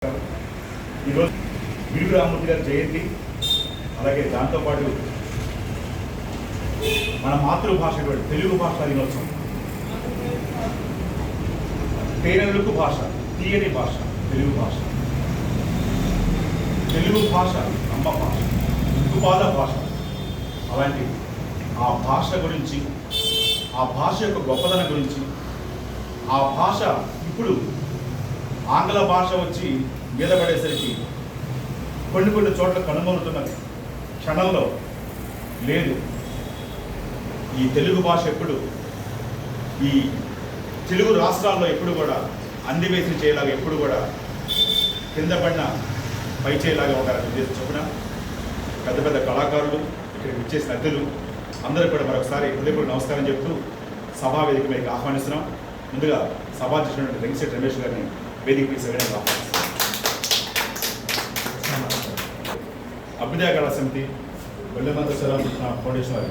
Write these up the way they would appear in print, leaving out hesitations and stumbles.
ఈరోజు గిడుగు రామ్మూర్తి గారి జయంతి, అలాగే దాంతోపాటు మన మాతృభాష తెలుగు భాషా దినోత్సవం. పేరెలుగు భాష, తీయని భాష తెలుగు భాష. తెలుగు భాష అమ్మ భాష, ఉపాద భాష. అలాంటి ఆ భాష గురించి, ఆ భాష యొక్క గొప్పదనం గురించి, ఆ భాష ఇప్పుడు ఆంగ్ల భాష వచ్చి మీద పడేసరికి కొన్ని చోట్ల కనుమరుతున్న క్షణంలో లేదు. ఈ తెలుగు భాష ఎప్పుడు ఈ తెలుగు రాష్ట్రాల్లో ఎప్పుడు కూడా అందివేసి చేయలాగా, ఎప్పుడు కూడా కింద పడిన పై చేయలాగా ఉండాలని ఉద్దేశం చొప్పున పెద్ద పెద్ద కళాకారులు, ఇక్కడ విచ్చేసిన అతిథులు అందరూ కూడా మరొకసారి హృదయపూర్వక నమస్కారం చెప్తూ సభా వేదిక మీదకి ఆహ్వానిస్తున్నాం. ముందుగా సభాధ్యక్షుడు వెంకటేశ్వర రమేష్ గారిని వేదిక సభ్యులను ఆహ్వానిస్తున్నాం. అభ్యుదయ కళా సమితి, వెల్లమంత శివరామకృష్ణ ఫౌండేషన్ వారి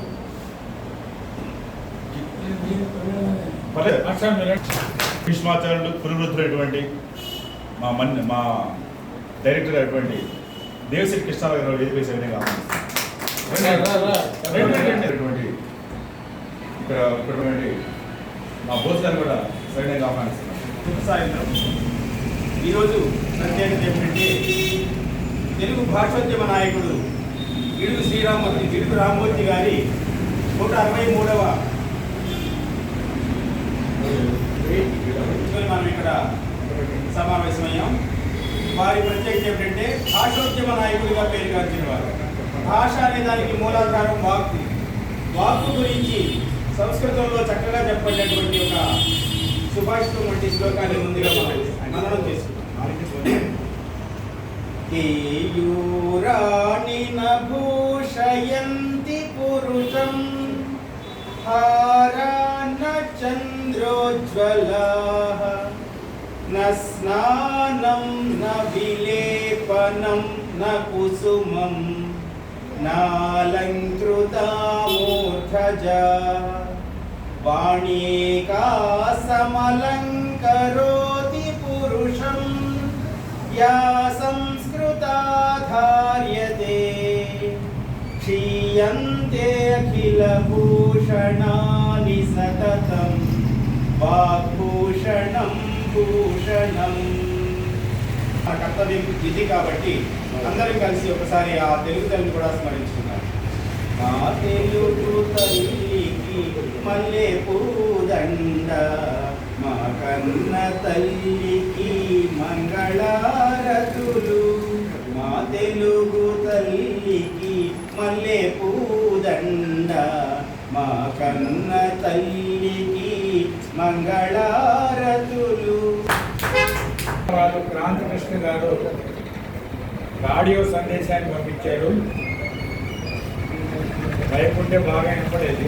భీష్మాచార్యులు పునరుద్ధులైనటువంటి మా డైరెక్టర్ అయినటువంటి దేవశ్రీ కృష్ణారావు గారు వేదిక సభ్యులుగా ఆహ్వానిస్తున్నటువంటి ఇక్కడ మా భోజనాలు కూడా సరైన ఆహ్వానిస్తున్నాం. సాయంత్రం ఈరోజు ప్రత్యేకత ఏమిటంటే తెలుగు భాషోద్యమ నాయకుడు గిడుగు రామ్మూర్తి గారి 163వ మనం ఇక్కడ సమావేశమయ్యాం. వారి ప్రత్యేకత ఏమిటంటే భాషోద్యమ నాయకుడిగా పేరుగాంచిన వారు. భాష అనే దానికి మూలాధారం వాక్కు. వాక్కు గురించి సంస్కృతంలో చక్కగా చెప్పబడినటువంటి ఒక సుభాషితం వంటి శ్లోకాన్ని ముందుగా మననం చేసుకుంటాం. కేయూరాణి నభూషయంతి పురుషం హారాన్న చంద్రోజ్వలాః న స్నానం న విలేపనం న కుసుమం నాలంకృతా మూర్ధజాః వాణీకా సమలంకరోతి పురుషం యా సంస్కృతా ధార్యతే క్షీయంతే అఖిల భూషణాని సతతం వాగ్భూషణం భూషణం. మన కర్తవ్యం ఇది కాబట్టి అందరం కలిసి ఒకసారి ఆ తెలుగు తల్లిని కూడా స్మరించుకున్నాం. మా తెలుగు తల్లికి మల్లె పూదండ, మా కన్న తల్లికి మంగళారతులు. మా తెలుగు తల్లికి మల్లె పూదండ, మా కన్న తల్లికి మంగళారతులు. క్రాంతికృష్ణ గారు ఆడియో సందేశాన్ని పంపించారు. భయపడితే బాగా వినపడేది.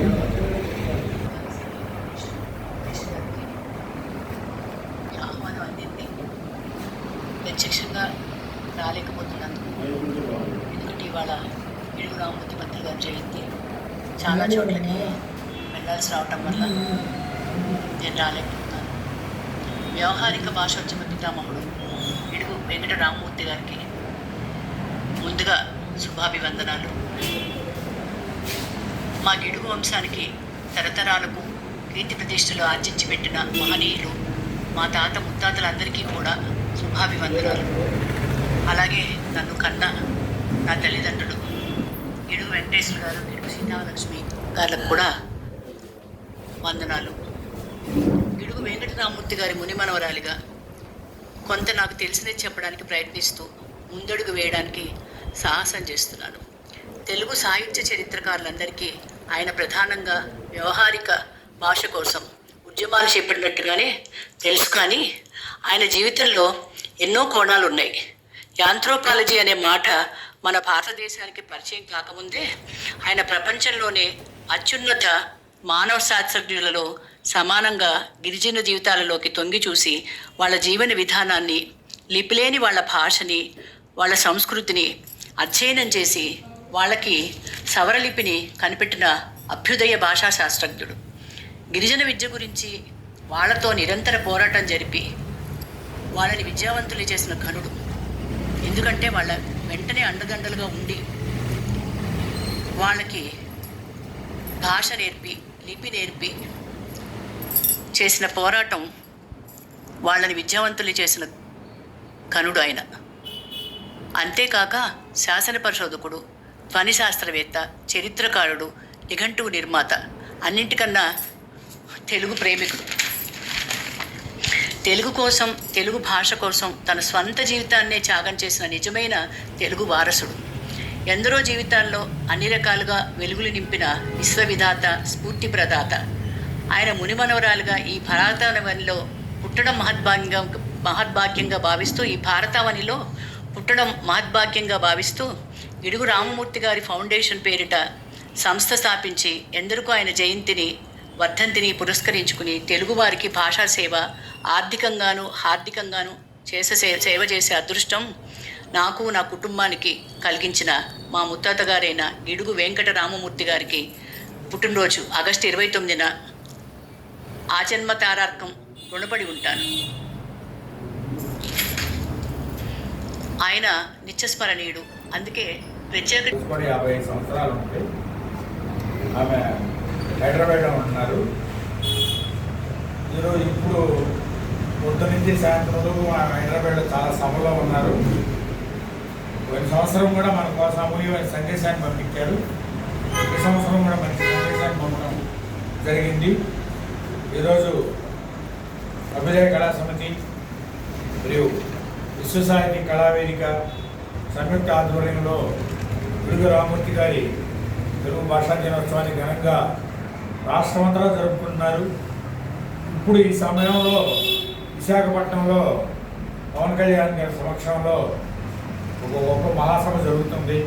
ఆహ్వానం అందింది. ప్రత్యక్షంగా రాలేకపోతున్నందుకు, ఎందుకంటే ఇవాళ గిడుగు రామ్మూర్తి మంత్రి గారి జయంతి, చాలా చోట్లకి వెళ్ళాల్సి రావటం వల్ల నేను రాలేకపోతున్నాను. వ్యవహారిక భాషోద్యమ పితామహుడు గిడుగు వెంకట రామ్మూర్తి గారికి ముందుగా శుభాభివందనాలు. మా గిడుగు వంశానికి తరతరాలకు కీర్తి ప్రతిష్టలు ఆర్జించి పెట్టిన మహనీయులు మా తాత ముత్తాతలందరికీ కూడా శుభాభివందనాలు. అలాగే నన్ను కన్న నా తల్లిదండ్రులు గిడుగు వెంకటేశ్వర గారు, గిడుగు సీతాలక్ష్మి గారికి కూడా వందనాలు. గిడుగు వెంకటరామూర్తి గారి మునిమనవరాలిగా కొంత నాకు తెలిసినది చెప్పడానికి ప్రయత్నిస్తూ ముందడుగు వేయడానికి సాహసం చేస్తున్నాను. తెలుగు సాహిత్య చరిత్రకారులందరికీ ఆయన ప్రధానంగా వ్యవహారిక భాష కోసం ఉద్యమాలు చేపట్టినట్టుగానే తెలుసు. కానీ ఆయన జీవితంలో ఎన్నో కోణాలు ఉన్నాయి. యాంథ్రోపాలజీ అనే మాట మన భారతదేశానికి పరిచయం కాకముందే ఆయన ప్రపంచంలోనే అత్యున్నత మానవ శాస్త్రజ్ఞులలో సమానంగా గిరిజన జీవితాలలోకి తొంగి చూసి వాళ్ళ జీవన విధానాన్ని, లిపిలేని వాళ్ళ భాషని, వాళ్ళ సంస్కృతిని అధ్యయనం చేసి వాళ్ళకి సవరలిపిని కనిపెట్టిన అభ్యుదయ భాషా శాస్త్రజ్ఞుడు. గిరిజన విద్య గురించి వాళ్ళతో నిరంతర పోరాటం జరిపి వాళ్ళని విద్యావంతులు చేసిన ఘనుడు. ఎందుకంటే వాళ్ళ వెంటనే అండదండలుగా ఉండి వాళ్ళకి భాష నేర్పి లిపి నేర్పి చేసిన పోరాటం వాళ్ళని విద్యావంతులు చేసిన కనుడు ఆయన. అంతేకాక శాసన పరిశోధకుడు, ధ్వని శాస్త్రవేత్త, చరిత్రకారుడు, నిఘంటువు నిర్మాత, అన్నింటికన్నా తెలుగు ప్రేమికుడు. తెలుగు కోసం, తెలుగు భాష కోసం తన స్వంత జీవితాన్నే త్యాగం చేసిన నిజమైన తెలుగు వారసుడు. ఎందరో జీవితాల్లో అన్ని రకాలుగా వెలుగులు నింపిన విశ్వవిధాత, స్ఫూర్తి ప్రదాత. ఆయన మునిమనవరాలుగా ఈ భారతావనిలో పుట్టడం మహద్భాగ్యంగా భావిస్తూ గిడుగు రామమూర్తి గారి ఫౌండేషన్ పేరిట సంస్థ స్థాపించి ఎందరికో ఆయన జయంతిని, వర్ధంతిని పురస్కరించుకుని తెలుగువారికి భాషా సేవ ఆర్థికంగాను హార్దికంగాను సేవ చేసే అదృష్టం నాకు, నా కుటుంబానికి కలిగించిన మా ముత్తాత గారైన గిడుగు వెంకట రామమూర్తి గారికి పుట్టినరోజు ఆగస్టు 29న ఆజన్మ తారార్కం రుణపడి ఉంటాను. ఆయన నిత్యస్మరణీయుడు. అందుకే ప్రత్యేక 55 సంవత్సరాలు ఉంటాయి. ఆమె హైదరాబాద్లో ఉంటున్నారు. ఇప్పుడు పొద్దు నుంచి సాయంత్రం ఆమె హైదరాబాద్లో చాలా సభలో ఉన్నారు. పోయిన సంవత్సరం కూడా మన కోసం అమూల్యమైన సందేశాన్ని పంపించారు. ఈ సంవత్సరం కూడా మంచి సందేశాన్ని పంపడం జరిగింది. ఈరోజు అభ్యుదయ కళా సమితి మరియు విశ్వసాహితీ కళావేదిక సంయుక్త ఆధ్వర్యంలో గిడుగు రామమూర్తి గారి తెలుగు భాషా దినోత్సవాన్ని ఘనంగా రాష్ట్రమంతా జరుపుకుంటున్నారు. ఇప్పుడు ఈ సమయంలో విశాఖపట్నంలో పవన్ కళ్యాణ్ గారి సమక్షంలో ఒక గొప్ప మహాసభ జరుగుతుంది.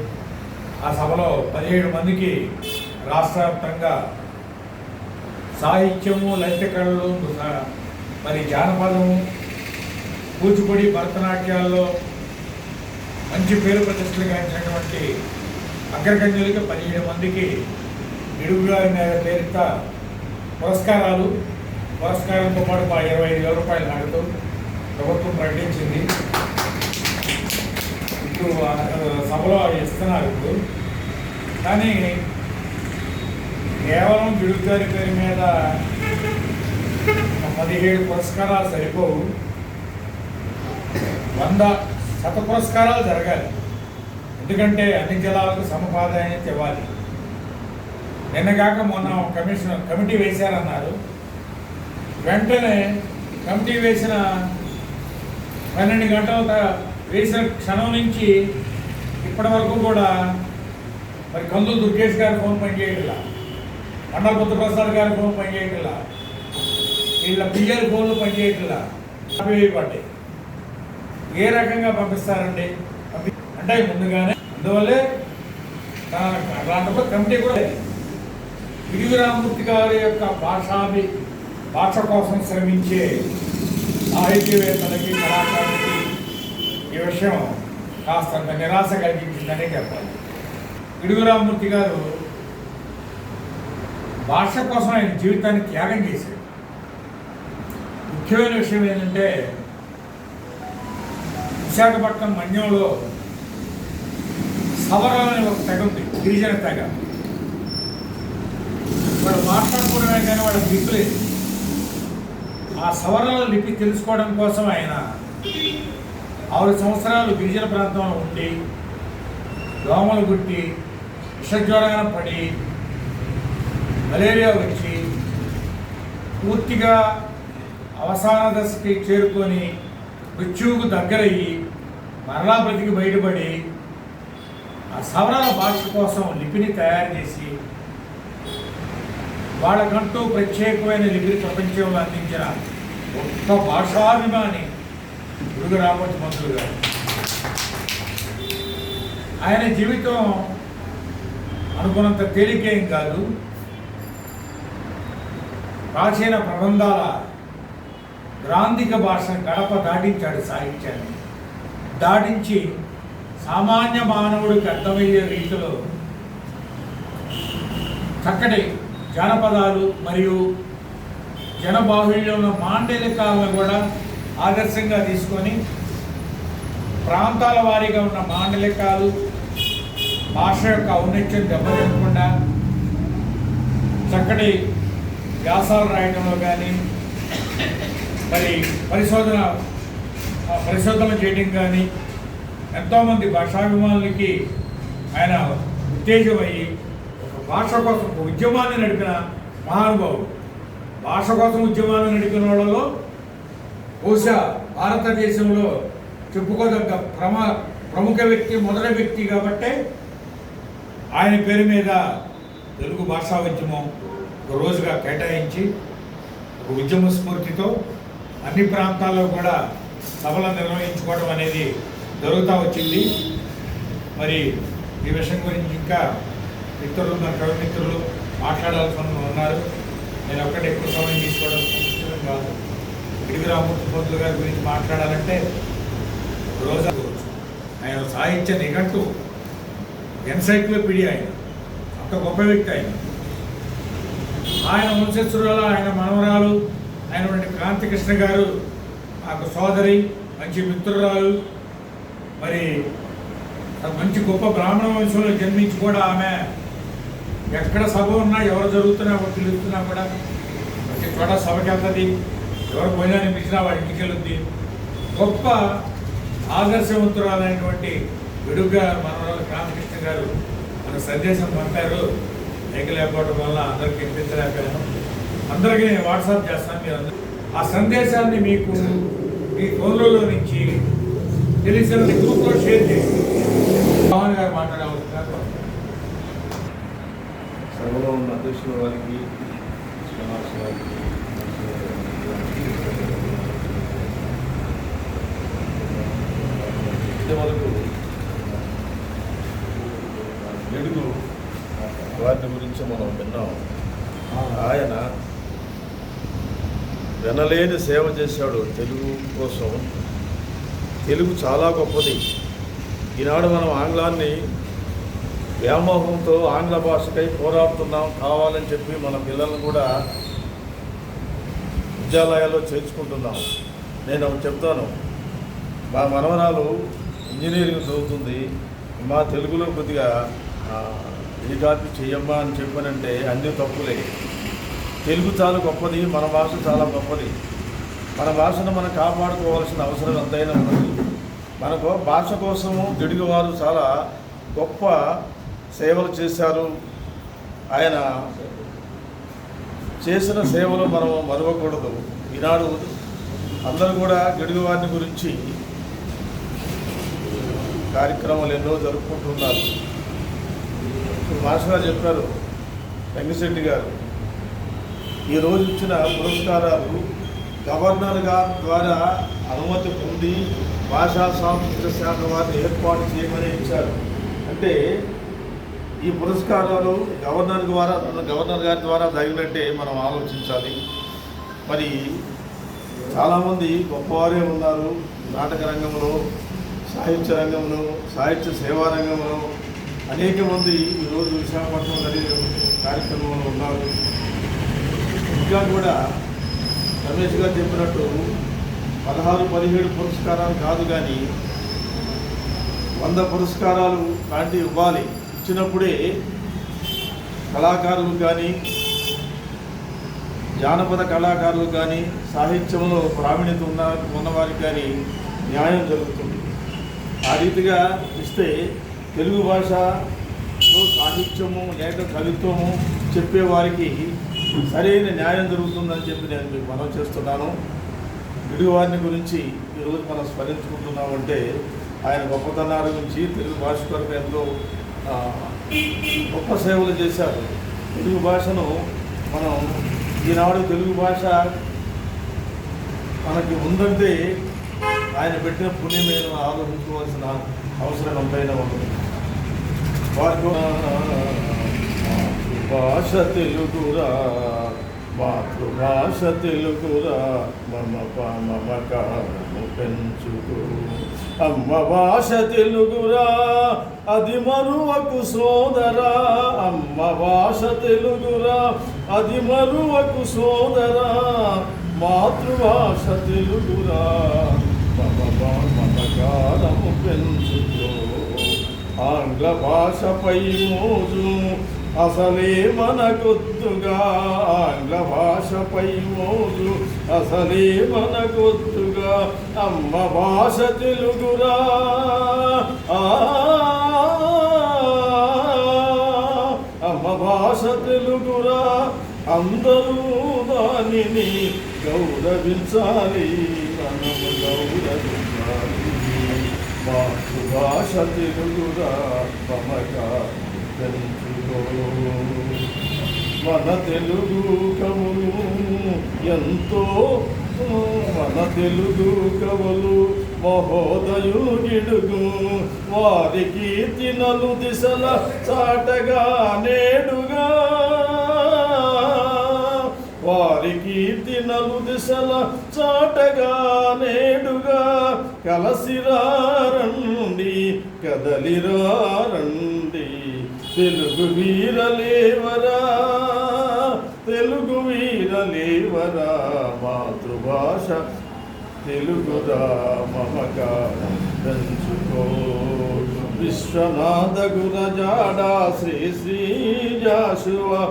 ఆ సభలో 17 మందికి రాష్ట్ర వ్యాప్తంగా సాహిత్యము, లలిత కళలు, మరి జానపదము, కూచిపూడి, భరతనాట్యాల్లో మంచి పేరు ప్రతిష్టలు గాంచినటువంటి అగ్రగణ్యులకి 17 మందికి గిడుగు గారి పేరిట పురస్కారంతో పాటు 25,000 రూపాయలు నగదు ప్రభుత్వం ప్రకటించింది. ఇప్పుడు సభలో ఇస్తున్నారు. కానీ కేవలం గిడుగు గారి పేరు మీద 17 పురస్కారాలు సరిపోవు. 100 శత పురస్కారాలు జరగాలి. ఎందుకంటే అన్ని జిల్లాలకు సమపాదాయాన్ని ఇవ్వాలి. నిన్నగాక మొన్న కమిటీ వేశారన్నారు. వెంటనే కమిటీ వేసిన 12 గంటల వేసిన క్షణం నుంచి ఇప్పటి వరకు కూడా మరి కందులు దుర్గేష్ గారి ఫోన్ పనిచేయట్లా, మండల బుద్ధప్రసాద్ గారి ఫోన్ పనిచేయట్లా, వీళ్ళ పిఎల్ ఫోన్లు పనిచేయట్లా, పడ్డాయి. ఏ రకంగా పంపిస్తారండి? అంటే ముందుగానే అందువల్లే అలాంటప్పుడు కమిటీ కూడా గిడుగు రామమూర్తి గారి యొక్క భాష కోసం శ్రమించే సాహిత్యవేత్తలకి, కళాకారులకి ఈ విషయం కాస్తంత నిరాశ కలిగించిందనే చెప్పాలి. గిడుగు రామమూర్తి గారు భాష కోసం ఆయన జీవితాన్ని త్యాగం చేశారు. ముఖ్యమైన విషయం ఏంటంటే విశాఖపట్నం మన్యంలో సవరాలు అనే ఒక తెగ ఉంది, గిరిజన తెగ. వాళ్ళు మాట్లాడుకోవడమే కానీ వాళ్ళకి లిపి లేదు. ఆ సవరాల లిపి తెలుసుకోవడం కోసం ఆయన 6 సంవత్సరాలు గిరిజన ప్రాంతంలో ఉండి దోమలు గుట్టి విషజ్వరాన పడి మలేరియా వచ్చి పూర్తిగా అవసాన దశకి చేరుకొని మృత్యువుకు దగ్గరయ్యి మరలా బ్రతికి బయటపడి ఆ సవరాల భాష కోసం లిపిని తయారు చేసి వాళ్ళకంటూ ప్రత్యేకమైన లిపిని ప్రపంచంలో అందించిన గొప్ప భాషాభిమాని గిడుగు రామమూర్తి పంతులు గారు. ఆయన జీవితం అనుకున్నంత తేలికేం కాదు. ప్రాచీన ప్రబంధాల గ్రాంధిక భాష గడప దాటించాడు. సాహిత్యాన్ని దాటించి సామాన్య మానవుడికి అర్థమయ్యే రీతిలో చక్కటి జానపదాలు మరియు జనబాహుళ్యంలో మాండలికాలను కూడా ఆదర్శంగా తీసుకొని ప్రాంతాల వారీగా ఉన్న మాండలికాలు భాష యొక్క ఔన్నత్యం దెబ్బతినకుండా చక్కటి వ్యాసాలు రాయడంలో కానీ మరి పరిశోధనలు చేయడం కానీ ఎంతోమంది భాషాభిమానులకి ఆయన ఉత్తేజమయ్యి ఒక భాష కోసం ఒక ఉద్యమాన్ని నడిపిన మహానుభావుడు. భాష కోసం ఉద్యమాన్ని నడిపిన వాళ్ళలో బహుశా భారతదేశంలో చెప్పుకోదగ్గ ప్రముఖ వ్యక్తి, మొదటి వ్యక్తి కాబట్టే ఆయన పేరు మీద తెలుగు భాషా ఉద్యమం ఒక రోజుగా కేటాయించి ఒక ఉద్యమ స్ఫూర్తితో అన్ని ప్రాంతాల్లో కూడా సభలు నిర్వహించుకోవడం అనేది జరుగుతూ వచ్చింది. మరి ఈ విషయం గురించి ఇంకా మిత్రులు, మన కవి మిత్రులు మాట్లాడాల్సిన ఉన్నారు. నేను ఒక్కటి ఎక్కువ సమయం తీసుకోవడం కాదు. గిరిగి రామూర్తి పంతులు గారి గురించి మాట్లాడాలంటే రోజు ఆయన సాహిత్య నిఘంటు, ఎన్సైక్లోపీడియా, అంత గొప్ప వ్యక్తి ఆయన వంశస్థురాలు, ఆయన మనవరాలు అయినటువంటి క్రాంతికృష్ణ గారు నాకు సోదరి, మంచి మిత్రురాలు. మరి మంచి గొప్ప బ్రాహ్మణ వంశంలో జన్మించి కూడా ఆమె ఎక్కడ సభ ఉన్నా, ఎవరు జరుగుతున్నా పిలుస్తున్నా కూడా ప్రతి చోట సభకి వెళ్తుంది. ఎవరు పోయినా అనిపించినా వాడి ఇంటికి వెళ్తుంది. గొప్ప ఆదర్శవంతురాలైనటువంటి విడుగా మనవరాలు క్రాంతికృష్ణ గారు మన సందేశం పంపారు. లేకపోవడం వల్ల అందరికి వినిపించలేకపోయాను. అందరికీ నేను వాట్సాప్ చేస్తాను. మీరు అందరూ ఆ సందేశాన్ని మీకు మీ ఫోన్లలో నుంచి తెలిసిన గ్రూప్లో షేర్ చేయండి. పవన్ గారు మాట్లాడవలసిన సభలో ఉన్న అధ్యక్షుల వారికి, శ్రీనివాస వారికి, వరకు తెలుగు వారిని గురించి మనం విన్నాం. ఆయన వినలేని సేవ చేశాడు తెలుగు కోసం. తెలుగు చాలా గొప్పది. ఈనాడు మనం ఆంగ్లాన్ని వ్యామోహంతో ఆంగ్ల భాషకై పోరాడుతున్నాం. కావాలని చెప్పి మన పిల్లలను కూడా విద్యాలయాల్లో చేర్చుకుంటున్నాం. నేను చెప్తాను, మా మనవరాలు ఇంజనీరింగ్ చదువుతుంది. మా తెలుగులో కొద్దిగా ఈ కాపీ చెయ్యమ్మా అని చెప్పానంటే అన్నీ తప్పులే. తెలుగు చాలా గొప్పది, మన భాష చాలా గొప్పది. మన భాషను మనం కాపాడుకోవాల్సిన అవసరం ఎంతైనా ఉన్నది. మనకు భాష కోసము గిడుగు వారు చాలా గొప్ప సేవలు చేశారు. ఆయన చేసిన సేవలు మనం మరవకూడదు. ఈనాడు అందరూ కూడా గిడుగు వారిని గురించి కార్యక్రమాలు ఎన్నో జరుపుకుంటున్నారు. మాస్టర్ గారు చెప్పారు, వెంకటశెట్టి గారు, ఈరోజు ఇచ్చిన పురస్కారాలు గవర్నర్ గారి ద్వారా అనుమతి పొంది భాషా సాంస్కృతిక శాఖ వారిని ఏర్పాటు చేయమని ఇచ్చారు. అంటే ఈ పురస్కారాలు గవర్నర్ గారి ద్వారా జరిగినట్టే మనం ఆలోచించాలి. మరి చాలామంది గొప్పవారే ఉన్నారు. నాటక రంగంలో, సాహిత్య రంగంలో, సాహిత్య సేవా రంగంలో అనేక మంది ఈరోజు విశాఖపట్నం జరిగే కార్యక్రమంలో ఉన్నారు. ఇంకా కూడా రమేష్ గారు చెప్పినట్టు 16-17 పురస్కారాలు కాదు కానీ 100 పురస్కారాలు లాంటివి ఇవ్వాలి. ఇచ్చినప్పుడే కళాకారులు కానీ, జానపద కళాకారులు కానీ, సాహిత్యంలో ప్రావీణ్యత ఉన్నవారికి కానీ న్యాయం జరుగుతుంది. ఆ రీతిగా ఇస్తే తెలుగు భాషలో సాహిత్యము లేక కవిత్వము చెప్పేవారికి సరైన న్యాయం జరుగుతుందని చెప్పి నేను మీకు మనం చేస్తున్నాను. గిడుగువారిని గురించి ఈరోజు మనం స్మరించుకుంటున్నామంటే ఆయన గొప్పతనాల గురించి, తెలుగు భాష కొరకు ఎంతో గొప్ప సేవలు చేశారు. తెలుగు భాషను మనం ఈనాడు తెలుగు భాష మనకి ఉందంటే ఆయన పెట్టిన పుణ్యమేను ఆలోచించుకోవాల్సిన అవసరం ఎంతైనా ఉంటుంది. భాష తెలుగురా, మాతృభాష తెలుగురా, మమకారము పెంచుకు. అమ్మ భాష తెలుగురా, అది మరువకు సోదరా. అమ్మ భాష తెలుగురా, అది మరువకు సోదరా. మాతృభాష తెలుగురా, మమకారము జ్ఞానము పెంచుకో. ఆంగ్ల భాషపై మోజు అసలే మనకొద్దుగా, ఆంగ్ల భాషపై మోజు అసలే మనకొద్దుగా. అమ్మ భాష తెలుగురా, అమ్మ భాష తెలుగురా. అందరూ దానిని గౌరవించాలి, మనము గౌరవించాలి. మాతృభాష తెలుగురా, మమకారం పెంచుకో. మన తెలుగు కవులు ఎంతో, మన తెలుగు కవులు మహోదయులు గిడుగు. వారి కీర్తినలు దిశల చాటగా నేడుగా, వారి కీర్తినలు దిశల చాటగా నేడుగా. కలసిరారండి, కదలిరారండి, తెలుగు వీరలేవరా, తెలుగు వీరలేవరా. మాతృభాష తెలుగురా, మమకారం పెంచుకో. విశ్వనాథ గురజాడ శ్రీ శ్రీ జాషువా,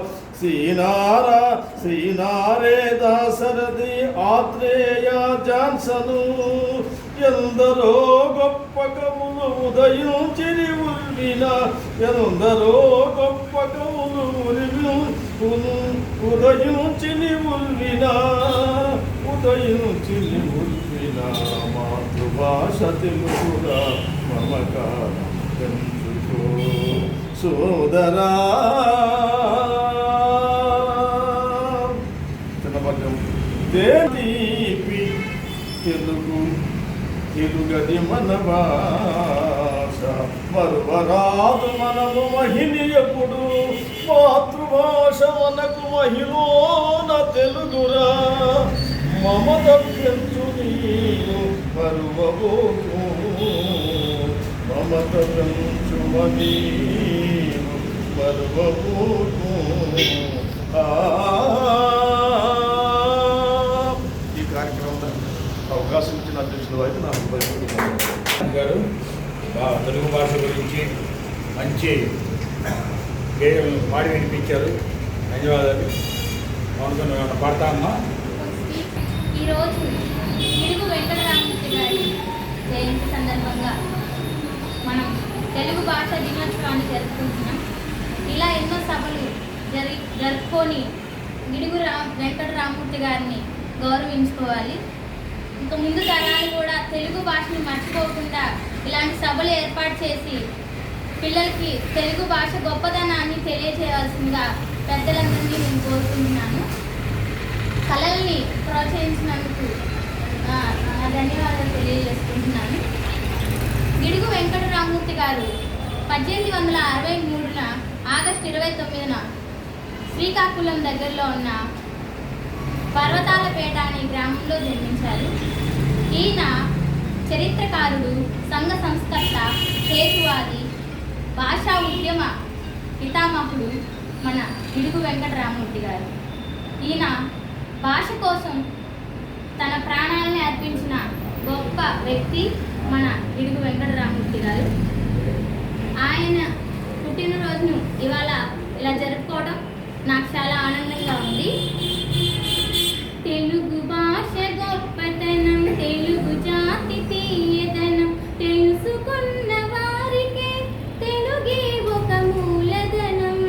శ్రీనారే దాశరథి ఆత్రేయ జాన్సను. ఎందరో గొప్ప కవులు ఉదయించిరి ఉల్విన, ఎందరో గొప్ప కవులు ఉదయించిని ఉల్విన, ఉదయించిని ఉల్విన. మాతృభాష తెలుగురా, మమకారం పెంచుకో. సోదరా తీపి తెలుగు, తెలుగది మన భాష. మరువరాదు మనము మహిళ ఎప్పుడు, మాతృభాష మనకు మహిళోన తెలుగురా. మమత పెంచు నీవు మరువబోకు, మమత పెంచుమని మరువబోకు. ఈ కార్యక్రమంలో అవకాశం ఇచ్చిన అధ్యక్షుల వైపు నాకు గారు తెలుగు భాష గురించి మంచి గేయం పాడి వినిపించారు. ధన్యవాదాలు. అవును, ఏమన్నా పాడతా అమ్మా? ఈరోజు తెలుగు వెంకటరామూర్తి గారి జయంతి సందర్భంగా మనం తెలుగు భాష దినోత్సవాన్ని జరుపుకుంటున్నాం. ఇలా ఎన్నో సభలు జరుపుకొని గిడుగు వెంకటరామూర్తి గారిని గౌరవించుకోవాలి. ఇంకా ముందు తరాలు కూడా తెలుగు భాషని మర్చిపోకుండా ఇలాంటి సభలు ఏర్పాటు చేసి పిల్లలకి తెలుగు భాష గొప్పదనాన్ని తెలియజేయాల్సిందిగా పెద్దలందరినీ నేను కోరుకుంటున్నాను. కళల్ని ప్రోత్సహించినందుకు ధన్యవాదాలు తెలియజేసుకుంటున్నాను. గిడుగు వెంకటరామూర్తి గారు 1863 ఆగస్టు 29న శ్రీకాకుళం దగ్గరలో ఉన్న పర్వతాలపేట అనే గ్రామంలో జన్మించారు. ఈయన చరిత్రకారుడు, సంఘ సంస్కర్త, హేతువాది, భాషా ఉద్యమ పితామహుడు మన గిడుగు వెంకటరామూర్తి గారు. ఈయన భాష కోసం తన ప్రాణాలని అర్పించిన గొప్ప వ్యక్తి మన గిడుగు వెంకటరామూర్తి గారు. ఆయన పుట్టినరోజును ఇవాళ ఇలా జరుపుకోవడం నాకు చాలా ఆనందంగా ఉంది. తెలుగు భాష గొప్పతనం, తెలుగు జాతి తీయదనం, తెలుసుకున్న వారికే తెలుగే ఒక మూలధనం.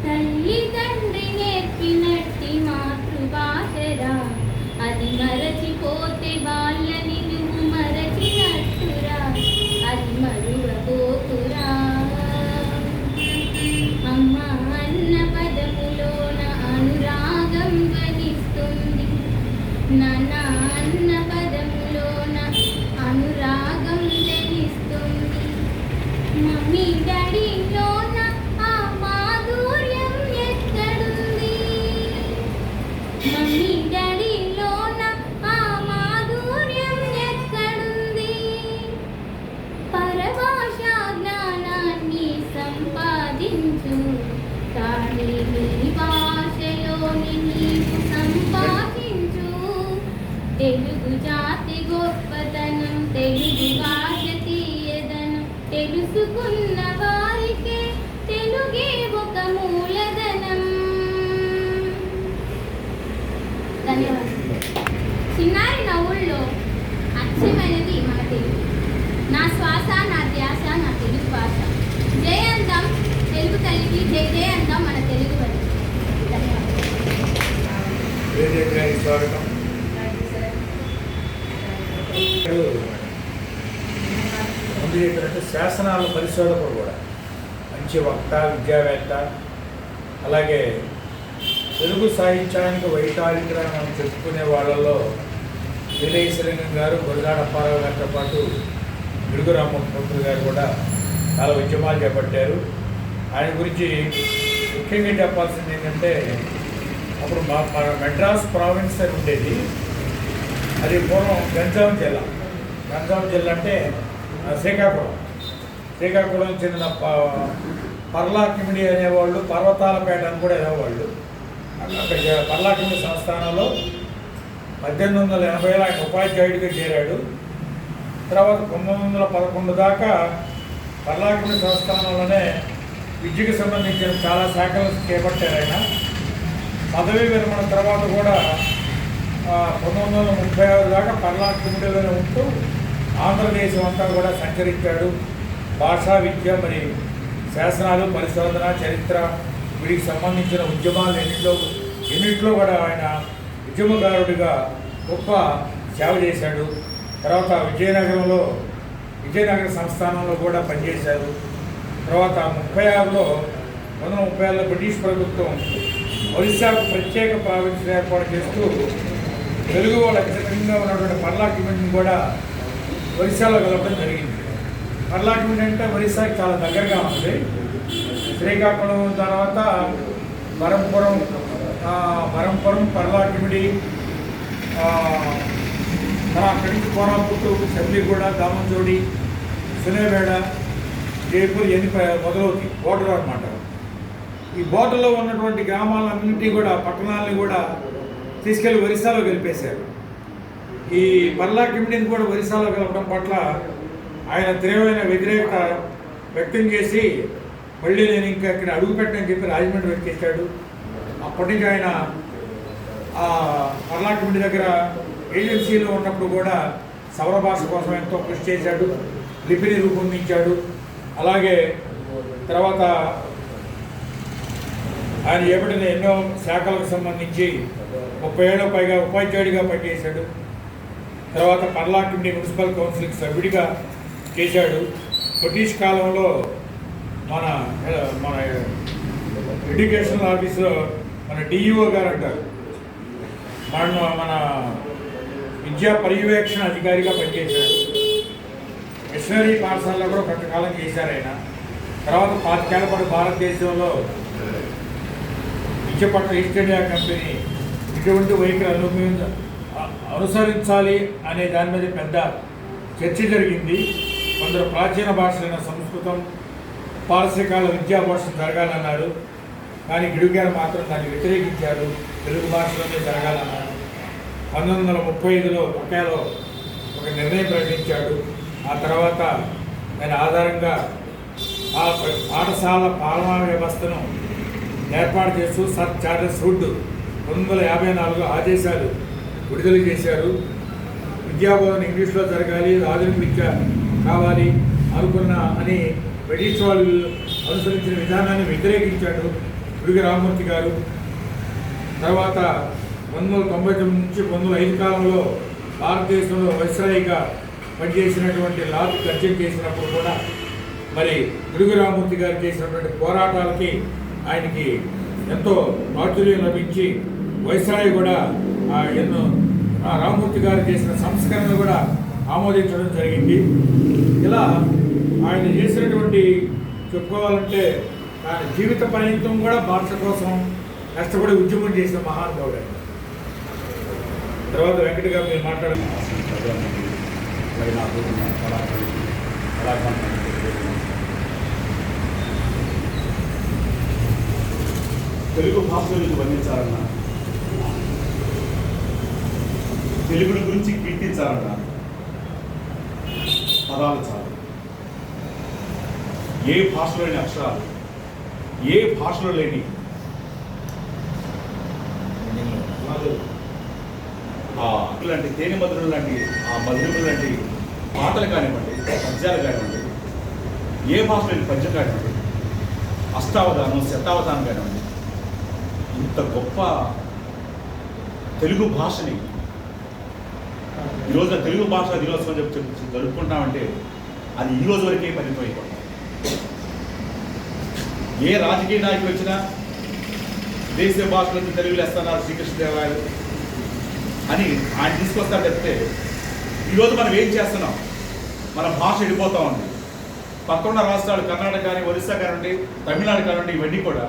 తల్లి తండ్రి నేర్పినట్టి మాతృభాషరా, అది మరచిపోతే వాళ్ళని నువ్వు మరచినట్టురా, అది మరువబోకురా. అమ్మ అన్న పదములోన అనురాగం ధ్వనిస్తుంది, నాన్న అన్న పదములోన అనురాగం ధ్వనిస్తుంది. మమ్మీ డాడీలోన ఆ మాధుర్యం ఎక్కడుంది, మమ్మీ డాడీలోన ఆ మాధుర్యం ఎక్కడుంది. పరభాషా జ్ఞానాన్ని సంపాదించు, కానీ నీ భాషలోని నీవు సంపాదించు. తెలుగు జాతి గొప్పతనం, తెలుగు భాష తీయదనం, తెలుసుకున్న వారికే తెలుగే ఒక మూలధనం. ధన్యవాదాలు. చిన్నారి నవ్వుల్లో అచ్చమైనది మన తెలుగు. నా శ్వాస, నా ధ్యాస, నా తెలుగు భాష. జయ అందం తెలుగు తల్లికి, జయ జయ అందం మన తెలుగు వారికి. స్వాగతం. ముందు చెప్పినట్టు శాసనాల పరిశోధకుడు కూడా మంచి వక్త, విద్యావేత్త, అలాగే తెలుగు సాహిత్యానికి వైతాళికులు మనం చెప్పుకునే వాళ్ళలో వీరేశ్వరంగం గారు, గురజాడ అప్పారావు గారితో పాటు గిడుగు రామమూర్తి గారు కూడా చాలా ఉద్యమాలు చేపట్టారు. ఆయన గురించి ముఖ్యంగా చెప్పాల్సింది ఏంటంటే, అప్పుడు మన మెడ్రాస్ ప్రావిన్స్ అని ఉండేది. అది పూర్వం గంజాం జిల్లా. గంజాం జిల్లా అంటే శ్రీకాకుళం చెందిన పర్లాకిమిడి అనేవాళ్ళు పర్వతాలపేట అని కూడా అనేవాళ్ళు. అక్కడ పర్లాకిమిడి సంస్థానంలో 1880లో ఆయన ఉపాధ్యాయుడిగా చేరాడు. తర్వాత 1911 దాకా పర్లాకిమిడి సంస్థానంలోనే విద్యకు సంబంధించిన చాలా శాఖలు చేపట్టారు ఆయన. పదవీ విరమణ తర్వాత కూడా 1936 దాకా పర్లాకిమిడిలోనే ఉంటూ ఆంధ్రదేశం అంతా కూడా సంచరించాడు. భాషా విద్య, మరి శాసనాలు, పరిశోధన, చరిత్ర, వీటికి సంబంధించిన ఉద్యమాలు ఎన్నింటిలో కూడా ఆయన ఉద్యమకారుడిగా గొప్ప సేవ చేశాడు. తర్వాత విజయనగర సంస్థానంలో కూడా పనిచేశారు. తర్వాత 1936లో బ్రిటిష్ ప్రభుత్వం ఒరిస్సాకు ప్రత్యేక ప్రావిన్స్ ఏర్పాటు చేస్తూ తెలుగు వాళ్ళు అత్యధికంగా ఉన్నటువంటి పర్లాకిమిడిని కూడా ఒరిస్సాలో కలపడం జరిగింది. పర్లాకిమిడి అంటే ఒరిస్సాకి చాలా దగ్గరగా ఉంది. శ్రీకాకుళం తర్వాత బరంపురం, పర్లాకిమిడి, అక్కడి నుంచి కోరాపుట్టు, శబరిగూడ, దామంచోడి, సునేబేడ, జైపూర్ ఎన్ని మొదలవుతాయి బోర్డర్ అన్నమాట. ఈ బోర్డర్లో ఉన్నటువంటి గ్రామాలన్నింటినీ కూడా, పట్టణాలని కూడా తీసుకెళ్లి ఒరిస్సాలో కలిపేశారు. ఈ పర్లాకిమిడిని కూడా ఒరిస్సాలో కలపడం పట్ల ఆయన తీవ్రమైన వ్యతిరేకత వ్యక్తం చేసి, మళ్ళీ నేను ఇంకా ఇక్కడ అడుగు పెట్టని చెప్పి రాజమండ్రి వెతికేశాడు. అప్పటి నుంచి ఆయన ఆ పర్లాకిమిడి దగ్గర ఏజెన్సీలో ఉన్నప్పుడు కూడా సౌర భాష కోసం ఎంతో కృషి చేశాడు, లిపిని రూపొందించాడు. అలాగే తర్వాత ఆయన చేపట్టిన ఎన్నో శాఖలకు సంబంధించి 30 ఏళ్ళ పైగా ఉపాధ్యాయుడిగా పనిచేశాడు. తర్వాత పర్లాకిమిడి మున్సిపల్ కౌన్సిల్కి సభ్యుడిగా చేశాడు. బ్రిటిష్ కాలంలో మన ఎడ్యుకేషనల్ ఆఫీసులో మన డిఈఓ గారు అంటారు, మన విద్యా పర్యవేక్షణ అధికారిగా పనిచేశాడు. మిషనరీ పాఠశాలలో కూడా కొంతకాలం చేశారు ఆయన. తర్వాత 5 ఏళ్ల పాటు భారతదేశంలో విద్య పట్ల ఈస్ట్ ఇండియా కంపెనీ ఇటువంటి వైఖరి అనుసరించాలి అనే దాని మీద పెద్ద చర్చ జరిగింది. కొందరు ప్రాచీన భాషలైన సంస్కృతం, పారసీకాల విద్యా భాష జరగాలన్నారు. కానీ గిడుగు గారు మాత్రం దాన్ని వ్యతిరేకించారు, తెలుగు భాషలోనే జరగాలన్నారు. 1935లో ఒకేలో ఒక నిర్ణయం ప్రకటించాడు. ఆ తర్వాత దాని ఆధారంగా ఆ పాఠశాల పాలనా వ్యవస్థను ఏర్పాటు చేస్తూ సర్ చార్లెస్ వుడ్ 1954 ఆదేశాలు విడుదల చేశారు. విద్యాబోధన ఇంగ్లీష్లో జరగాలి, ఆధునిక విద్య కావాలి అని బ్రిటిష్ వాళ్ళు అనుసరించిన విధానాన్ని వ్యతిరేకించాడు గిడుగు రామమూర్తి గారు. తర్వాత 1999 నుంచి 2005 కాలంలో భారతదేశంలో వైస్రాయిగా పనిచేసినటువంటి లార్డ్ కర్జన్ చేసినప్పుడు కూడా మరి గిడుగు రామమూర్తి గారు చేసినటువంటి పోరాటాలకి ఆయనకి ఎంతో ప్రాచుర్యం లభించి వైస్రాయి కూడా ఎన్నో రామమూర్తి గారు చేసిన సంస్కరణలు కూడా ఆమోదించడం జరిగింది. ఇలా ఆయన చేసినటువంటి చెప్పుకోవాలంటే ఆయన జీవిత పర్యంతం కూడా భాష కోసం కష్టపడి ఉద్యమం చేసిన మహానుభావుడు. తర్వాత వెంకట గారు మీరు మాట్లాడారు. తెలుగు భాష గురించి వర్ణించాలన్నా తెలుగుని గురించి కీర్తించాలన్నా పదాలు చాలు. ఏ భాషలో లేని అక్షరాలు, ఏ భాషలో లేని లాంటి తేనె మధురులు లాంటి ఆ మధురములు లాంటి పాటలు కానివ్వండి, పద్యాలు కానివ్వండి, ఏ భాషలో లేని పద్యం కానివ్వండి, అష్టావధానం, శతావధానం కానివ్వండి, ఇంత గొప్ప తెలుగు భాషని ఈరోజున తెలుగు భాష దినోత్సవం చెప్పి జరుపుకుంటామంటే అది ఈ రోజు వరకే పరిమితం అయిపోతుంది. ఏ రాజకీయ నాయకులు వచ్చినా దేశీయ భాషలో తెలుగులో వేస్తున్నారు శ్రీకృష్ణదేవరాయలు అని ఆయన తీసుకొస్తారు చెప్తే ఈరోజు మనం ఏం చేస్తున్నాం? మన భాష వెళ్ళిపోతూ ఉంది. పక్కన్న రాష్ట్రాలు కర్ణాటక కానీ, ఒరిస్సా కానివ్వండి, తమిళనాడు కానివ్వండి, ఇవన్నీ కూడా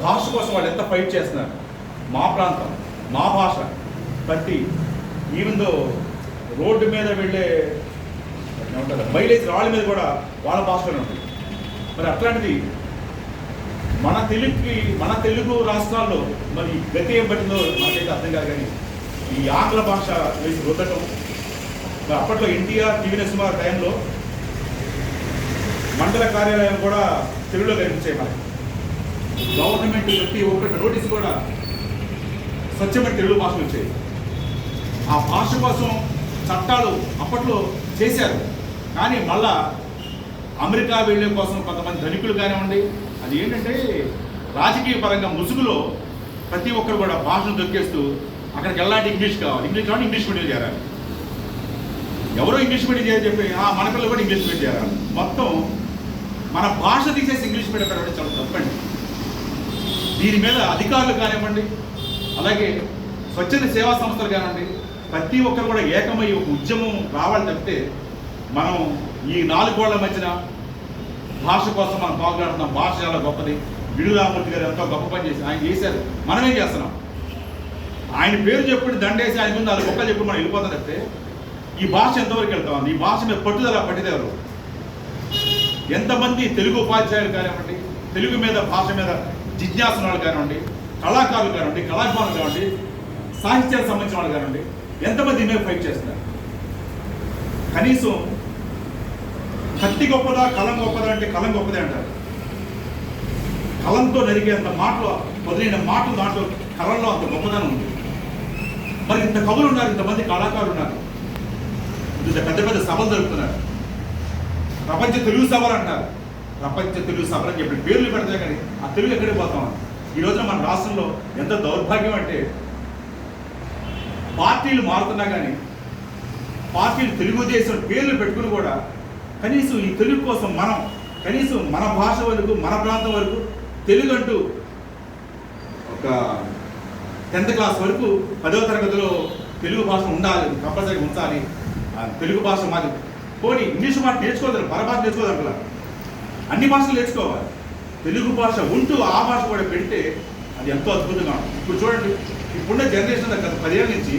భాష కోసం వాళ్ళు ఎంత ఫైట్ చేస్తున్నారు. మా ప్రాంతం, మా భాష, ప్రతి ఈవెందో రోడ్డు మీద వెళ్ళే ఏమంటారు మైలేజ్ రాళ్ళ మీద కూడా వాళ్ళ భాషలోనే ఉంటుంది. మరి అట్లాంటిది మన తెలుగు రాష్ట్రాల్లో మరి గతి ఏం పట్టిందో మనకైతే అర్థం కాదు. కానీ ఈ ఆంగ్ల భాష వేసి రుద్దటం, మరి అప్పట్లో ఎన్టీఆర్, టీవీ నరసింహారావు టైంలో మండల కార్యాలయం కూడా తెలుగులో కనిపించాయి. మనకి గవర్నమెంట్ ప్రతి ఒక్కటి నోటీస్ కూడా స్వచ్ఛమైన తెలుగు భాషలు వచ్చాయి. ఆ భాష కోసం చట్టాలు అప్పట్లో చేశారు. కానీ మళ్ళా అమెరికా వెళ్ళే కోసం కొంతమంది ధనికులు కానివ్వండి, అది ఏంటంటే రాజకీయ పరంగా ముసుగులో ప్రతి ఒక్కరు కూడా భాషను దొక్కేస్తూ అక్కడికి వెళ్ళాలంటే ఇంగ్లీష్ కావాలి, ఇంగ్లీష్ మీడియం చేరాలి. ఎవరో ఇంగ్లీష్ మీడియం చేయాలని చెప్పి మన పిల్లలు కూడా ఇంగ్లీష్ మీడియం చేరాలి. మొత్తం మన భాష తీసేసి ఇంగ్లీష్ మీడియం పెట్టడం చాలా తప్పండి. దీని మీద అధికారులు కానివ్వండి, అలాగే స్వచ్ఛంద సేవా సంస్థలు కానివ్వండి, ప్రతి ఒక్కరు కూడా ఏకమై ఒక ఉద్యమం రావాలి తప్పితే మనం ఈ 4 గోళ్ల మధ్యన భాష కోసం మనం బాగులాడుతున్నాం. భాష చాలా గొప్పది. విడురామూర్తి గారు ఎంతో గొప్ప పని చేసి ఆయన చేశారు. మనమేం చేస్తున్నాం? ఆయన పేరు చెప్పుకుంటే దండేసి ఆయన ముందు 4 గొప్పలు చెప్పి మనం వెళ్ళిపోతాం తప్పితే ఈ భాష ఎంతవరకు వెళ్తాం? ఈ భాష మీద పట్టిదెవరు? ఎంతమంది తెలుగు ఉపాధ్యాయులు కానివ్వండి, తెలుగు మీద భాష మీద జిజ్ఞాసనాలు కానివ్వండి, కళాకారులు కానివ్వండి, కళాభిమానులు కానివ్వండి, సాహిత్యానికి సంబంధించిన వాళ్ళు కానివ్వండి, ఎంతమంది మీద ఫైట్ చేస్తున్నారు? కనీసం కత్తి గొప్పదా, కలం గొప్పదా అంటే కలం గొప్పదే అంటారు. కలంతో నరిగేంత మాటలు, మొదలైన మాటలు దాంట్లో కలంలో అంత గొప్పదనం ఉంది. మరి ఇంత కవులు ఉన్నారు, ఇంతమంది కళాకారులు ఉన్నారు, ఇంత పెద్ద పెద్ద సభలు జరుపుతున్నారు. ప్రపంచ తెలుగు సభలు అంటారు. ప్రపంచ తెలుగు సభలు అని చెప్పి పేర్లు పెడతాయి కానీ ఆ తెలుగు ఎక్కడికి పోతామని. ఈ రోజున మన రాష్ట్రంలో ఎంత దౌర్భాగ్యం అంటే పార్టీలు మారుతున్నా కానీ పార్టీలు తెలుగుదేశం పేర్లు పెట్టుకుని కూడా కనీసం ఈ తెలుగు కోసం మనం కనీసం మన భాష వరకు, మన ప్రాంతం వరకు తెలుగు అంటూ ఒక 10th క్లాస్ వరకు 10వ తరగతిలో తెలుగు భాష ఉండాలి, కంపల్సరీ ఉంచాలి. తెలుగు భాష మాది పోనీ ఇంగ్లీష్ మాట నేర్చుకోవాలి, పరభాష నేర్చుకోవాలి, అన్ని భాషలు నేర్చుకోవాలి. తెలుగు భాష ఉంటూ ఆ భాష కూడా పెడితే అది ఎంతో అద్భుతంగా ఉంటుంది. ఇప్పుడు చూడండి, ఇప్పుడున్న జనరేషన్ గత 10 ఏళ్ళ నుంచి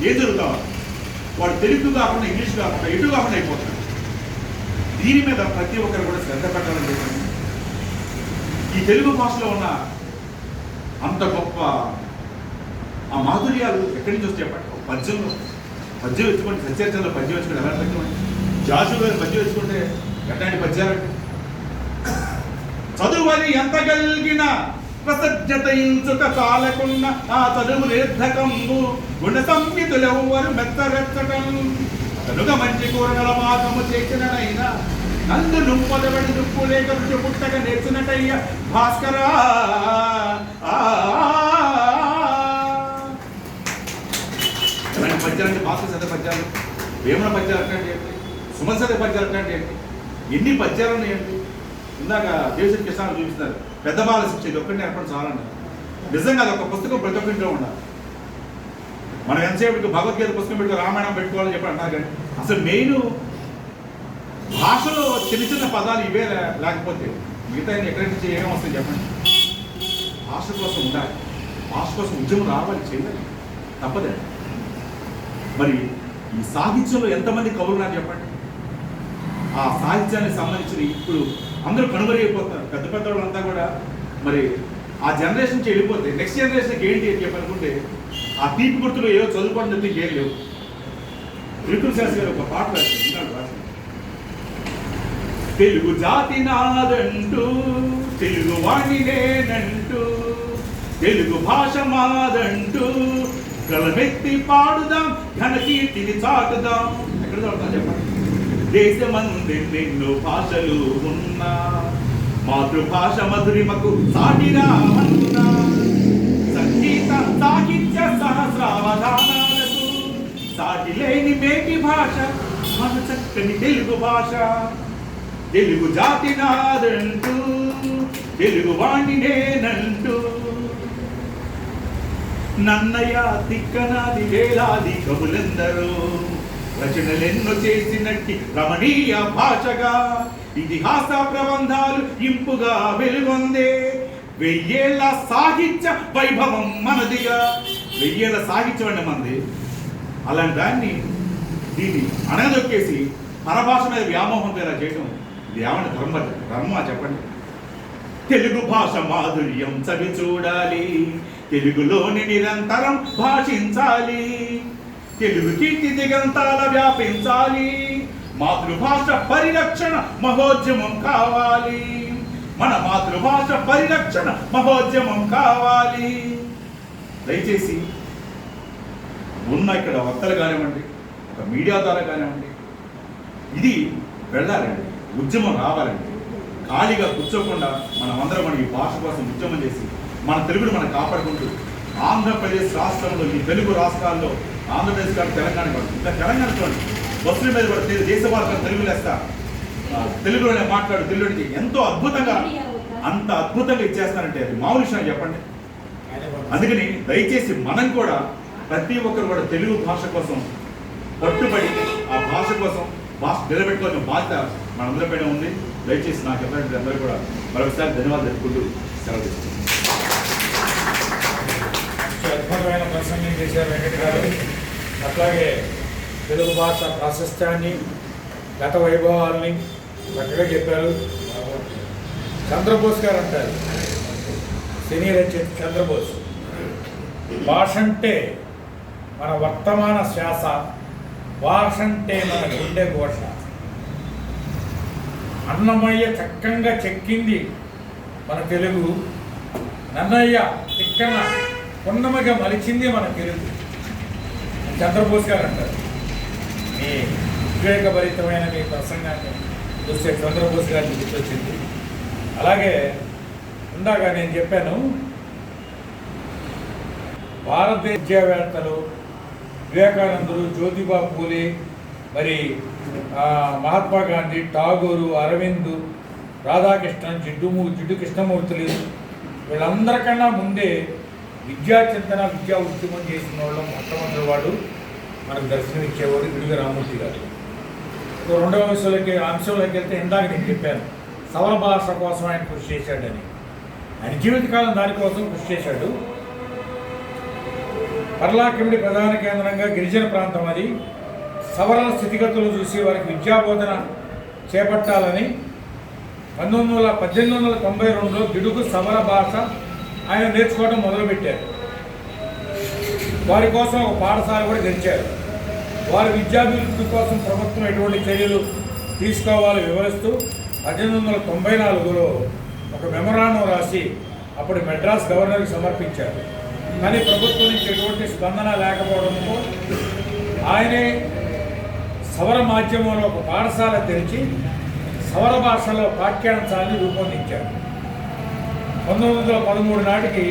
ఏం జరుగుతాం? వాడు తెలుగు కాకుండా ఇంగ్లీష్ కాకుండా ఎటు కాకుండా అయిపోతున్నాడు. దీని మీద ప్రతి ఒక్కరు కూడా శ్రద్ధ పెట్టాలని చెప్పండి. ఈ తెలుగు భాషలో ఉన్న అంత గొప్ప ఆ మాధుర్యాలు ఎక్కడి నుంచి వచ్చి చెప్పండి? పద్యం ఎత్తుకోండి, సత్యచంద్ర పద్యం వచ్చుకుంటే ఎలా పద్యం? జాషు గారి పద్యం వచ్చుకుంటే ఎట్లాంటి పద్యాలంటే చదువని ఎంత కలిగిన ప్రసజ్జతయించుక చాలకున్న ఆ చదువు నిర్ధకంబు గుణ సంహితులెవ్వరు మెత్తరెచ్చటం కనుక మంచి కూరగల పాకము చేసిననైనా నందు నుప్పదబడి దుప్పు లేక రుచి పుట్టక నేర్చినటయ్య భాస్కరా. ఎలాంటి పద్యాలంటే భాస్కర శత పద్యాలు, వేమన పద్యాలు అట్లాంటి ఏంటి, సుమన్ శత పద్యాలు అట్లాంటి ఏంటి, ఎన్ని పద్యాలు ఉన్నాయండి. ఇందాక దేశం కిసాన్ చూపిస్తున్నారు, పెద్ద బాల శిక్ష, ఇది ఒక్కటి నేర్పడం చాలండి. నిజంగా అది ఒక పుస్తకం ప్రతి ఒక్కరింట్లో ఉండాలి. మనం ఎంతసేపు భగవద్గీత పుస్తకం పెట్టుకో, రామాయణం పెట్టుకోవాలని చెప్పి అంటారు. కానీ అసలు మెయిన్ భాషలో చిన్న చిన్న పదాలు ఇవే లేకపోతే మిగతా ఎక్కడి నుంచి ఏమొస్తాయి చెప్పండి? భాష కోసం ఉండాలి, భాష కోసం ఉద్యమం రావాలి, చేయాలి, తప్పదండి. మరి ఈ సాహిత్యంలో ఎంతమంది కవులు ఉన్నారు చెప్పండి? ఆ సాహిత్యానికి సంబంధించిన ఇప్పుడు అందరూ కనుమరుగైపోతున్నారు. పెద్ద పెద్ద వాళ్ళంతా కూడా మరి ఆ జనరేషన్ నుంచి వెళ్ళిపోతే నెక్స్ట్ జనరేషన్కి ఏంటి అని చెప్పనుకుంటే ఆ తీపి గుర్తులు ఏదో చదువుకోవడం చెప్తే ఏం లేవు. ఋతుల శాస్త్రి గారు ఒక పాట రాశారు. తెలుగు జాతి నాదంటూ, తెలుగు వాణి నేనంటూ, తెలుగు భాష మాదంటూ గలమెత్తి పాడుదాం, ఘనకీర్తిని చాటుదాం. ఎక్కడ చదువుతాం చెప్పండి. దేశమందెన్నెన్నో భాషలు ఉన్నా, మాతృభాష మధురిమకు సాటిరా అన్నా, సంగీత సాహిత్య సహస్రావధానాలకు సాటి లేని మేటి భాష మన చక్కని తెలుగు భాష. తెలుగు జాతి నాదంటూ, తెలుగు వాణి నేనంటూ, నన్నయ్య తిక్కనాది వేలాది కవులెందరూ రచనలెన్నో చేసినట్టి రమణీయ భాషగా ఇతిహాస ప్రబంధాలు ఇంపుగా వెలుగొందే. 1000 ఏళ్ల సాహిత్య వైభవం మనదిగా. 1000 ఏళ్ల సాహిత్యం అంటే మనది. అలాంటి దాన్ని దీన్ని అణగదొక్కేసి పరభాష మీద వ్యామోహంతో ఇలా చేయడం ఇది ఏమన్నా ధర్మ చెప్పండి. తెలుగు భాష మాధుర్యం చవి చూడాలి, తెలుగులోని నిరంతరం భాషించాలి, తెలుగు కీర్తి దిగంతాల వ్యాపించాలి, మాతృభాష పరిరక్షణ మహోద్యమం కావాలి, మన మాతృభాష పరిరక్షణ మహోద్యమం కావాలి. దయచేసి ఉన్న ఇక్కడ వక్తలు కానివ్వండి, ఒక మీడియా ద్వారా కానివ్వండి, ఇది వెళ్ళాలండి, ఉద్యమం రావాలండి. ఖాళీగా కూర్చోకుండా మనమందరం ఈ భాష కోసం ఉద్యమం చేసి మన తెలుగును మనం కాపాడుకుంటూ ఆంధ్రప్రదేశ్ రాష్ట్రంలో ఈ తెలుగు రాష్ట్రాల్లో ఆంధ్రప్రదేశ్ కాదు తెలంగాణ కాదు, ఇంకా తెలంగాణ చూడండి, బస్సుల మీద కూడా దేశ భాషలో తెలుగు లేస్తా తెలుగులోనే మాట్లాడు తెలుగుడికి ఎంతో అద్భుతంగా అంత అద్భుతంగా ఇచ్చేస్తానంటే అది మామూలు విషయం చెప్పండి. అందుకని దయచేసి మనం కూడా ప్రతి ఒక్కరు కూడా తెలుగు భాష కోసం పట్టుబడి ఆ భాష కోసం భాష నిలబెట్టుకోవాల్సిన బాధ్యత మనందరిపైన ఉంది. దయచేసి నాకు చెప్పినట్టు అందరూ కూడా మరొకసారి ధన్యవాదాలు చెప్పుకుంటూ సెలవు తీసుకుంటాం. అద్భుతమైన ప్రసంగం చేశారు వెంకట గారు. అట్లాగే తెలుగు భాష ప్రాశస్త్యాన్ని, గత వైభవాల్ని చక్కగా చెప్పారు. చంద్రబోస్ గారు అంటారు, సీనియర్ రచయిత చంద్రబోస్, భాష అంటే మన వర్తమాన శ్వాస, భాష అంటే మన గుండె ఘోష. అన్నమయ్య చక్కగా చెక్కింది మన తెలుగు, నన్నయ్య తిక్కన పున్నమగా మలిచింది మన తెలుగు. చంద్రబోస్ గారు అంటారు. మీ ఉద్వేగభరితమైన మీ ప్రసంగాన్ని చూస్తే చంద్రబోస్ గారికి గుర్తొచ్చింది. అలాగే ఇందాక నేను చెప్పాను, భారతదేశ విద్యావేత్తలు వివేకానందుడు, జ్యోతిబా పూలే, మరి మహాత్మా గాంధీ, ఠాగూరు, అరవింద్, రాధాకృష్ణన్, జిడ్డు కృష్ణమూర్తులు, వీళ్ళందరికన్నా ముందే విద్యా చింతన, విద్యా ఉద్యమం చేసిన వాళ్ళు మొట్టమొదటి వాడు మనకు దర్శనమిచ్చేవాడు గిడుగు రామూర్తి గారు. రెండవ అంశంలోకి వెళ్తే ఇందాక నేను చెప్పాను, సవర భాష కోసం ఆయన కృషి చేశాడని. ఆయన జీవితకాలం దానికోసం కృషి చేశాడు. పర్లాకిమిడి ప్రధాన కేంద్రంగా గిరిజన ప్రాంతం అది. సవరణ స్థితిగతులు చూసి వారికి విద్యాబోధన చేపట్టాలని 1892లో గిడుగు సవర భాష ఆయన నేర్చుకోవడం మొదలుపెట్టారు. వారి కోసం ఒక పాఠశాల కూడా తెరిచారు. వారి విద్యాభివృద్ధి కోసం ప్రభుత్వం ఎటువంటి చర్యలు తీసుకోవాలో వివరిస్తూ 1894లో ఒక మెమొరాండం రాసి అప్పుడు మెడ్రాస్ గవర్నర్కి సమర్పించారు. కానీ ప్రభుత్వం నుంచి ఎటువంటి స్పందన లేకపోవడంతో ఆయనే సవర మాధ్యమంలో ఒక పాఠశాల తెరిచి సవర భాషలో పాఠ్యాంశాన్ని రూపొందించారు. 1913 నాటికి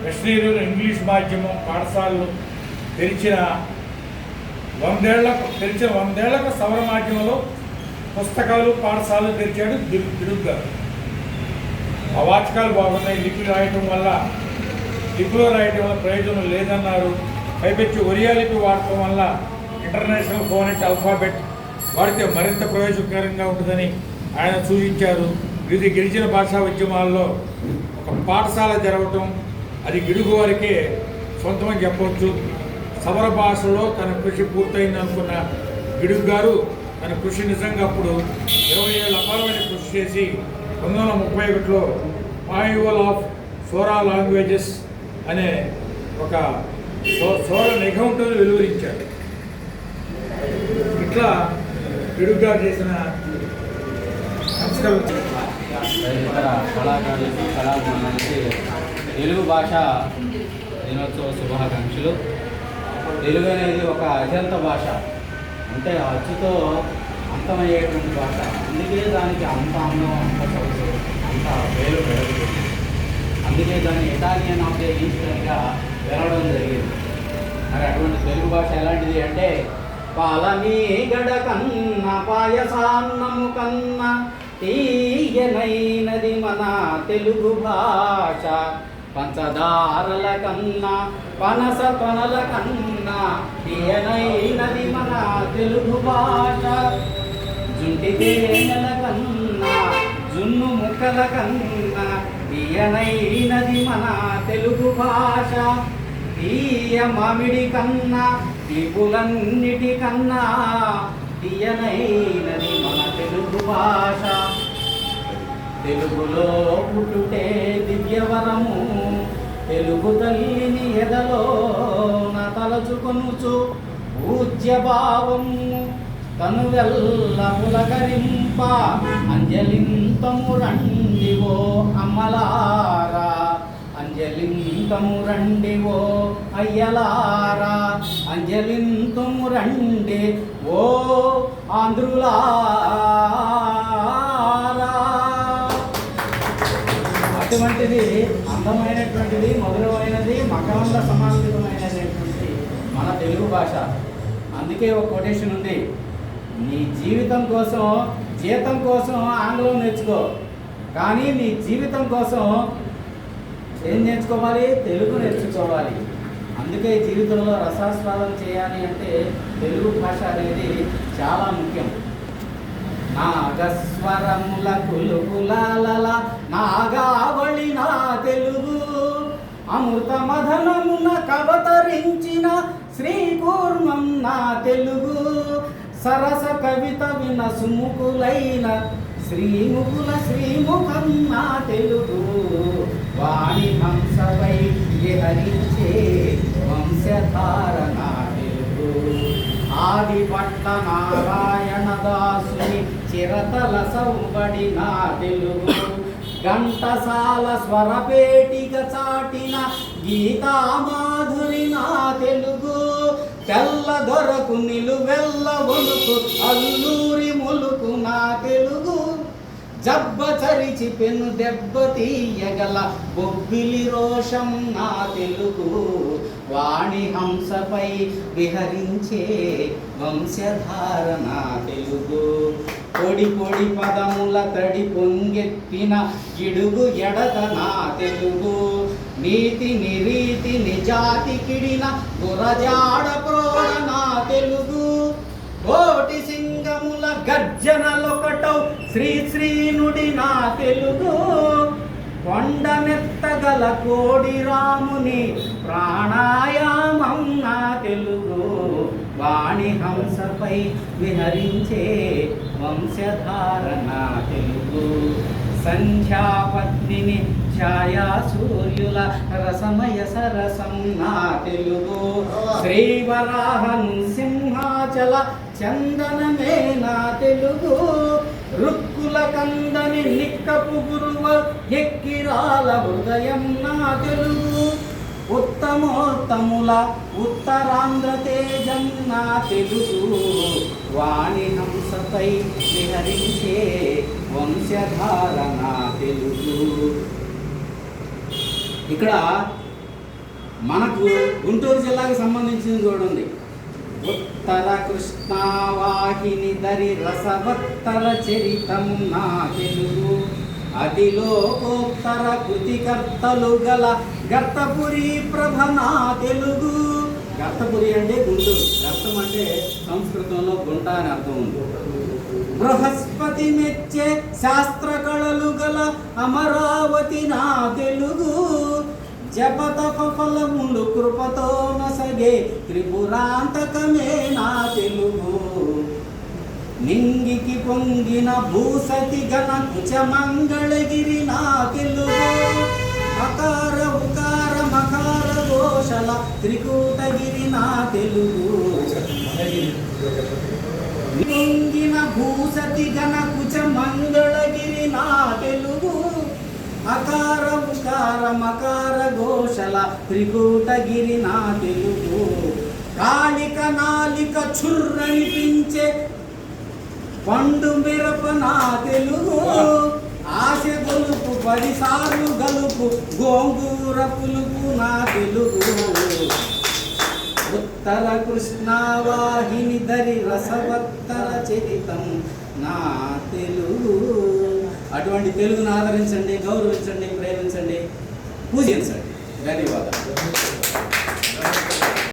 మిషనరీలు ఇంగ్లీష్ మాధ్యమం పాఠశాలలు తెరిచిన 100 ఏళ్లకు సవర మాధ్యమంలో పుస్తకాలు, పాఠశాలలు తెరిచాడు గిడుగు గారు. ఆ వాచకాలు బాగున్నాయి, లిపిలో రాయటం వల్ల ప్రయోజనం లేదన్నారు. పైపెచ్చి ఒరియా లిపి వాడటం వల్ల ఇంటర్నేషనల్ ఫోనెట్ ఆల్ఫాబెట్ వాడితే మరింత ప్రయోజనకరంగా ఉంటుందని ఆయన సూచించారు. వివిధ గిరిజన భాషా ఉద్యమాల్లో ఒక పాఠశాల జరగటం అది గిడుగు వారికే సొంతమని చెప్పవచ్చు. సవర భాషలో తన కృషి పూర్తయింది అనుకున్న గిడుగు గారు తన కృషి నిజంగా అప్పుడు 20 ఏళ్ళ అపారమైన కృషి చేసి 1931లో మాన్యువల్ ఆఫ్ సోరా లాంగ్వేజెస్ అనే ఒక సోర నిఘంటువులు వెలువరించాడు. ఇట్లా పిడుగ్గా చేసిన సంస్కరణ ఇతర కళాకారులకు కళాభిమానులకి తెలుగు భాష దినోత్సవ శుభాకాంక్షలు. తెలుగు అనేది ఒక అజంత భాష, అంటే అచ్చుతో అంతమయ్యేటువంటి భాష. అందుకే దానికి అంత అందం, అంత సొగసు, అంత పేరు పెరుగుతుంది. అందుకే దాన్ని ఇటాలియన్ ఆఫ్ ది ఈస్టర్గా వెళ్ళడం జరిగింది. మరి అటువంటి తెలుగు భాష ఎలాంటిది అంటే, పాలమీగడ కన్నా పాయసాన్నము కన్నా తీయనైనది మన తెలుగు భాష. పంచదారల కన్నా పనస పనల కన్నా తీయనైనది మన తెలుగు భాష. జుంటి తేనెల కన్నా జున్ను ముక్కల కన్నా తీయనైనది మన తెలుగు భాష. తీయ మామిడి కన్నా తీపులన్నిటి కన్నా తీయనైనది మన తెలుగు భాష. తెలుగులో పుట్టుటే దివ్యవరము, తెలుగు తల్లిని ఎదలో నా తలచుకొనుచు పూజ్య భావము తను వెల్ల పులకరింప. అంజలింతము రండివో అమ్మలారా, అంజలింతము రండివో అయ్యలారా, అంజలింతము రండి ఓ ఆంధ్రులారా. అటువంటిది అందమైనటువంటిది, మధురమైనది, మకరంద సమాంతమైనటువంటి మన తెలుగు భాష. అందుకే ఒక కొటేషన్ ఉంది, నీ జీవితం కోసం జీతం కోసం ఆంగ్లం నేర్చుకో, కానీ నీ జీవితం కోసం ఏం నేర్చుకోవాలి? తెలుగు నేర్చుకోవాలి. అందుకే జీవితంలో రసాస్వాదం చేయాలి అంటే తెలుగు భాష అనేది చాలా ముఖ్యం. నాగస్వరముల కులుకులాల నాగావళి నా తెలుగు, అమృత మదనమున కవతరించిన శ్రీకూర్మం నా తెలుగు. సరస కవిత విన సుముకులైన శ్రీముకుల శ్రీముఖం నా తెలుగు. వాణి హంసపై విహరించే వంశధార నా తెలుగు. ఆది పట్ల నారాయణ దాసుని చిరతల సౌబడి నా తెలుగు. ఘంటసాల స్వరపేటిక చాటిన గీతామాధురి నా తెలుగు. తెల్ల దొరకు నిలువెల్ల ఒలుకు అల్లూరి ములుకు నా తెలుగు. జబ్బ చరిచి పెను దెబ్బ తీయగల బొబ్బిలి రోషం నా తెలుగు. వాణి హంసపై విహరించే వంశధార నా తెలుగు. పొడి పొడి పదముల తడి పొంగెత్తిన గిడుగు ఎడత నా తెలుగు. నీతి నిరీతి నిజాతి కిడిన గురజాడ ప్రోడ నా తెలుగు. కోటి సింగముల గర్జనలొకటౌ శ్రీ శ్రీనుడి నా తెలుగు. కొండనెత్తగల కోడి రాముని ప్రాణాయామం నా తెలుగు. వాణి హంసపై విహరించే వంశధార నా తెలుగు. సంధ్యాపత్నిని ఛాయా సూర్యుల రసమయ సరసం నా తెలుగు. శ్రీవరాహం సింహాచల చందనమే నా తెలుగు. రుక్కుల కందని నిక్కపు గురువ ఎక్కిరాల హృదయం నా తెలుగు. ఉత్తమోత్తముల ఉత్తరాంధ్ర తేజం నా తెలుగు. వాణి హంసపై విహరించే వంశధార నా తెలుగు. ఇక్కడ మనకు గుంటూరు జిల్లాకు సంబంధించింది కూడా ఉంది. ఉత్తర కృష్ణావాహిని దరి రసవత్తర చరితం నా తెలుగు. అదిలోకోత్తర కృతికర్తలు గల గర్తపురి ప్రభ నా తెలుగు. గర్తపురి అంటే గుంటూరు, గర్తం అంటే సంస్కృతంలో గుంట అని అర్థం ఉంది. బృహస్పతి మెచ్చే శాస్త్ర కళలు గల అమరావతి నా తెలుగు. జపతప ఫలములు కృపతో నసగే త్రిపురాంతకమే నా తెలుగు. నింగికి పొంగిన భూసతి గణ కుచమంగళగిరి నా తెలుగు. అకార ఉకార మకార ఘోషల త్రికూటగిరి నా తెలుగు నింగిన భూసతి గణ కుచ మంగళగిరి నా తెలుగు అకార ఉకార మకార ఘోషల త్రికూటగిరి నా తెలుగు కాళిక నాలిక చుర్రనిపించే పండు మిరప నా తెలుగు ఆశ గొలుపు 10 సార్లు గలుపు గోంగూర పులుపు నా తెలుగు ఉత్తర కృష్ణావాహిని ధరి రసవత్తర చరితం నా తెలుగు. అటువంటి తెలుగును ఆదరించండి, గౌరవించండి, ప్రేమించండి, పూజించండి. ధన్యవాదాలు.